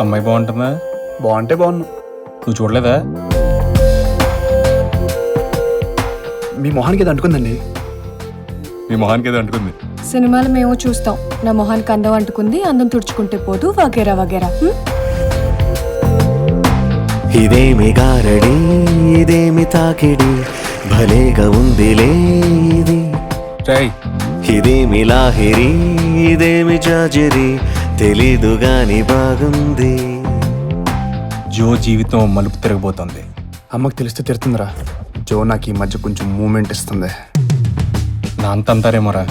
అమ్మాయి బాగుంటుందా? బాగుంటే బాగున్నాను. నువ్వు చూడలేదా? మీ మొహానికి ఇది అంటుకుందండి. మీ మొహానికి ఏదో అంటుకుంది. సినిమాలు మేము చూస్తాం. నా మొహానికి అందం అంటుకుంది, అందం తుడుచుకుంటే పోదు, వగేరా వగేరా. ఇదేమి గారడి, ఇదేమి తాకిడి, భలేగా ఉందిలే ఇది. రేయ్, ఇదేమి లాహిరి, ఇదేమి జాజిరి, తెలీదు గాని బాగుంది. జో జీవితం మలుపు తిరగబోతోంది. అమ్మకి తెలిస్తే తిడుతుందిరా. జో నాకు ఈ మధ్య కొంచెం మూమెంట్ ఇస్తుంది. నా అంత అంటారేమోరా.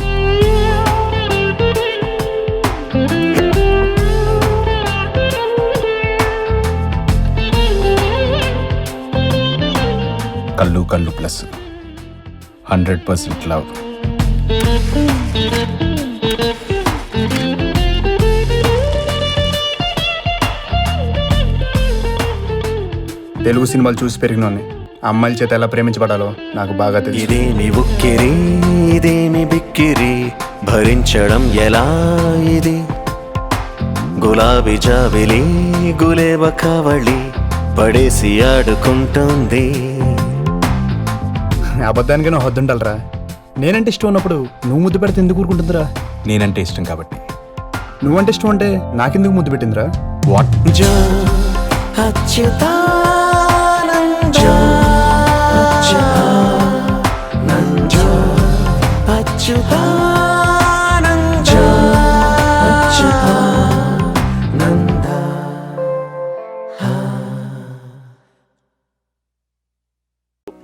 కళ్ళు కళ్ళు ప్లస్ 100% లవ్. తెలుగు సినిమాలు చూసి పెరిగినోని అమ్మాయిల చేత ఎలా ప్రేమించబడాలో నాకు బాగా తెలుసు. ఇదేమి ఉక్కిరి, ఇదేమి బిక్కిరి, భరించడం ఎలా ఇది. గులాబీ జాబిలి, గులేబ కవళి, పడేసి ఆడుకుంటోంది. అబద్ధానికి నువ్వు హద్దుండాలరా. నేనంటే ఇష్టం ఉన్నప్పుడు నువ్వు ముద్దు పెడితే ఎందుకు ఊరుకుంటుందిరా? నేనంటే ఇష్టం కాబట్టి. నువ్వంటే ఇష్టం అంటే నాకెందుకు ముద్దు పెట్టిందిరా? వాట్? జో అచ్యుతానంద, జో Achyutananda, Achyutananda.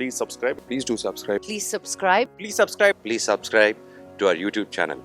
Please subscribe. Please do subscribe. Please subscribe. Please subscribe. Please subscribe to our YouTube channel.